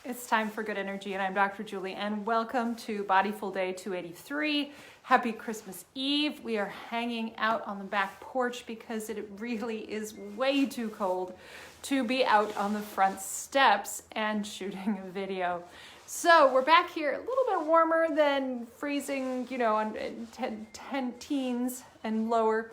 It's time for good energy, and I'm Dr. Julie, and welcome to Bodyful Day 283. Happy Christmas Eve. We are hanging out on the back porch because it really is way too cold to be out on the front steps and shooting a video. So we're back here a little bit warmer than freezing, on 10 teens and lower.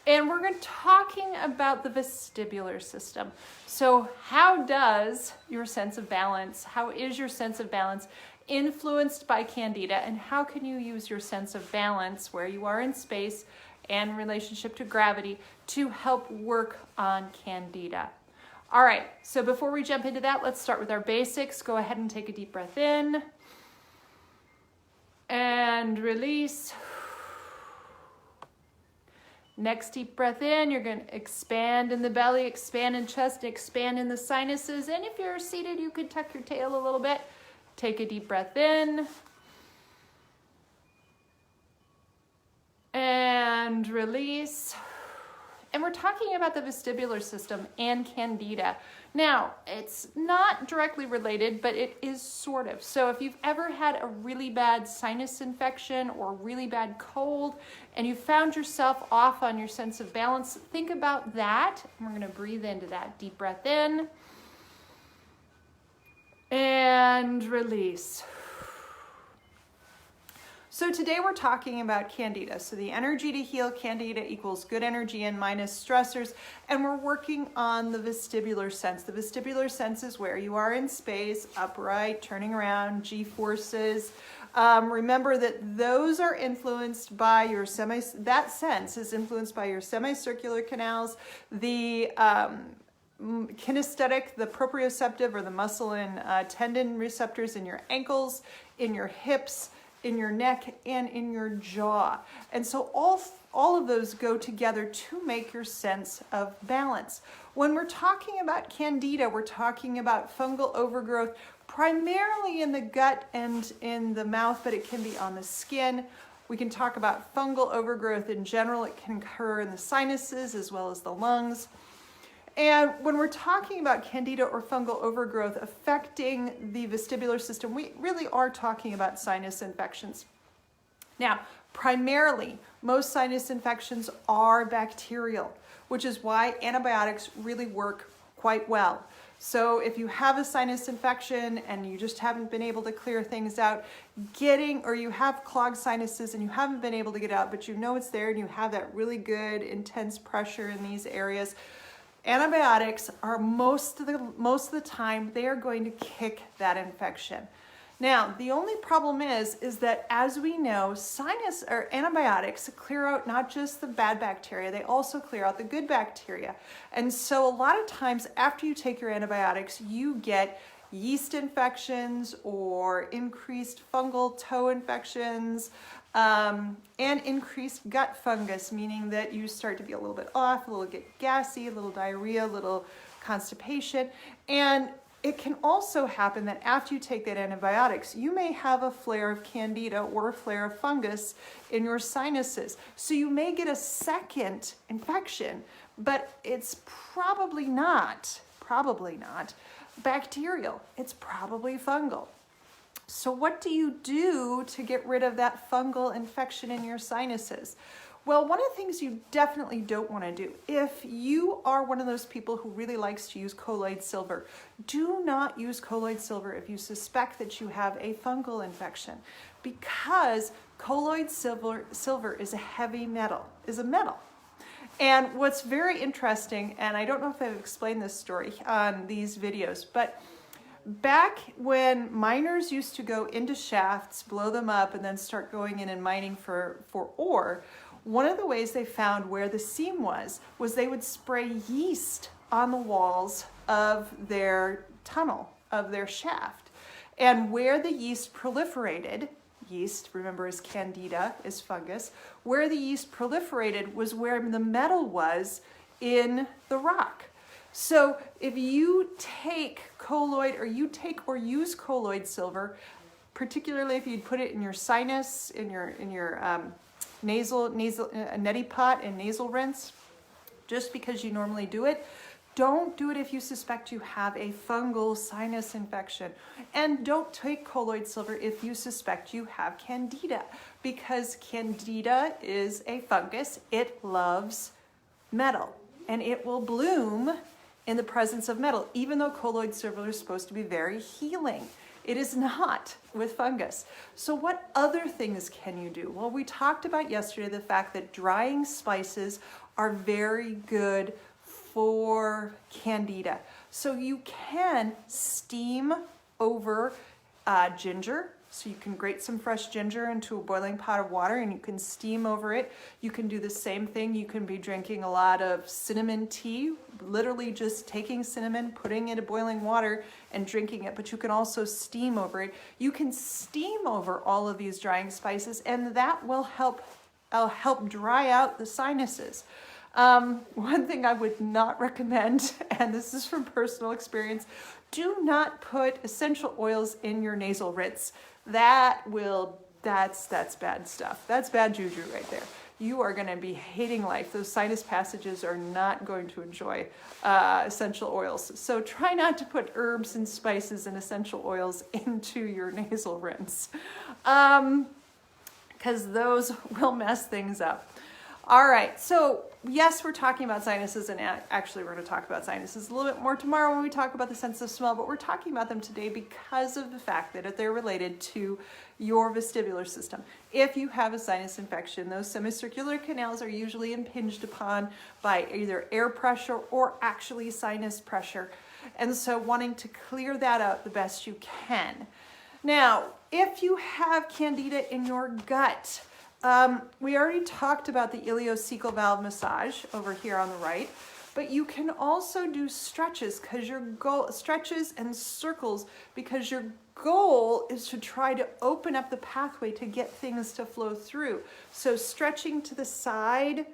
And we're going to talking about the vestibular system. So how does your sense of balance, how is your sense of balance influenced by Candida, and how can you use your sense of balance where you are in space and in relationship to gravity to help work on Candida? All right, so before we jump into that, let's start with our basics. Go ahead and take a deep breath in and release. Next deep breath in, you're going to expand in the belly, expand in chest, expand in the sinuses. And if you're seated, you could tuck your tail a little bit. Take a deep breath in. And release. And we're talking about the vestibular system and Candida. Now, it's not directly related, but it is sort of. So if you've ever had a really bad sinus infection or really bad cold, and you found yourself off on your sense of balance, think about that. And we're going to breathe into that. Deep breath in. And release. So today we're talking about Candida. So the energy to heal Candida equals good energy and minus stressors. And we're working on the vestibular sense. The vestibular sense is where you are in space, upright, turning around, G-forces. Remember that those are influenced by your that sense is influenced by your semicircular canals, the kinesthetic, the proprioceptive or the muscle and tendon receptors in your ankles, in your hips, in your neck, and in your jaw. And so all of those go together to make your sense of balance. When we're talking about Candida, we're talking about fungal overgrowth, primarily in the gut and in the mouth, but it can be on the skin. We can talk about fungal overgrowth in general. It can occur in the sinuses as well as the lungs. And when we're talking about Candida or fungal overgrowth affecting the vestibular system, we really are talking about sinus infections. Now, primarily, most sinus infections are bacterial, which is why antibiotics really work quite well. So if you have a sinus infection and you just haven't been able to clear things out, or you have clogged sinuses and you haven't been able to get out, but you know it's there and you have that really good intense pressure in these areas, antibiotics are most of the time, they are going to kick that infection. Now, the only problem is that as we know, antibiotics clear out not just the bad bacteria, they also clear out the good bacteria. And so a lot of times after you take your antibiotics, you get yeast infections or increased fungal toe infections, and increased gut fungus, meaning that you start to be a little bit off, a little get gassy, a little diarrhea, a little constipation. And it can also happen that after you take that antibiotics, you may have a flare of Candida or a flare of fungus in your sinuses. So you may get a second infection, but it's probably not bacterial. It's probably fungal. So what do you do to get rid of that fungal infection in your sinuses? Well, one of the things you definitely don't want to do, if you are one of those people who really likes to use colloid silver, do not use colloid silver if you suspect that you have a fungal infection, because colloid silver is a heavy metal, And what's very interesting, and I don't know if I've explained this story on these videos, but back when miners used to go into shafts, blow them up, and then start going in and mining for ore, one of the ways they found where the seam was they would spray yeast on the walls of their tunnel, of their shaft. And where the yeast proliferated, yeast, remember, is Candida, is fungus, where the yeast proliferated was where the metal was in the rock. So if you take colloid or use colloid silver, particularly if you'd put it in your sinus, in your nasal neti pot and nasal rinse, just because you normally do it, Don't do it if you suspect you have a fungal sinus infection. And don't take colloid silver if you suspect you have Candida, because Candida is a fungus. It loves metal, and it will bloom in the presence of metal, even though colloid silver is supposed to be very healing. It is not with fungus. So what other things can you do? Well, we talked about yesterday the fact that drying spices are very good for Candida. So you can steam over ginger. So you can grate some fresh ginger into a boiling pot of water and you can steam over it. You can do the same thing. You can be drinking a lot of cinnamon tea, literally just taking cinnamon, putting it in boiling water and drinking it, but you can also steam over it. You can steam over all of these drying spices, and that will help dry out the sinuses. One thing I would not recommend, and this is from personal experience, do not put essential oils in your nasal rinse. That's bad stuff. That's bad juju right there. You are going to be hating life. Those sinus passages are not going to enjoy essential oils. So try not to put herbs and spices and essential oils into your nasal rinse, because those will mess things up. All right, so yes, we're talking about sinuses, and actually we're going to talk about sinuses a little bit more tomorrow when we talk about the sense of smell, but we're talking about them today because of the fact that they're related to your vestibular system. If you have a sinus infection, those semicircular canals are usually impinged upon by either air pressure or actually sinus pressure, and so wanting to clear that out the best you can. Now, if you have Candida in your gut, we already talked about the ileocecal valve massage over here on the right, but you can also do stretches stretches and circles, because your goal is to try to open up the pathway to get things to flow through. So stretching to the side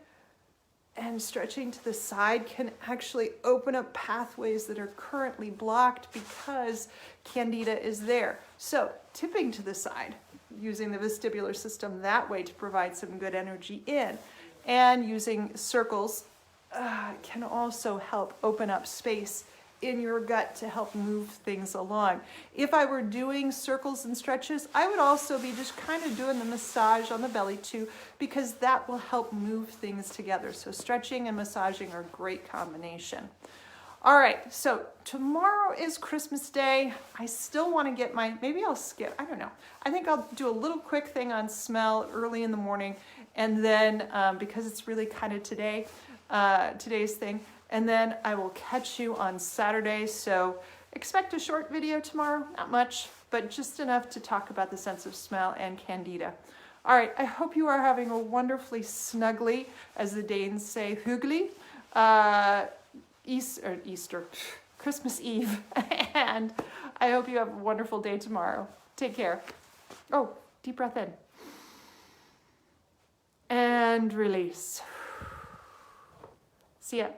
and stretching to the side can actually open up pathways that are currently blocked because Candida is there. So tipping to the side, using the vestibular system that way to provide some good energy in, and using circles can also help open up space in your gut to help move things along. If I were doing circles and stretches, I would also be just kind of doing the massage on the belly too, because that will help move things together. So stretching and massaging are a great combination. All right, so tomorrow is Christmas Day. I still want to get maybe I'll skip, I don't know. I think I'll do a little quick thing on smell early in the morning, and then because it's really kind of today's thing, and then I will catch you on Saturday. So expect a short video tomorrow, not much, but just enough to talk about the sense of smell and Candida. All right, I hope you are having a wonderfully snuggly, as the Danes say, hyggelige, Easter, Christmas Eve, and I hope you have a wonderful day tomorrow. Take care. Oh, deep breath in. And release. See ya.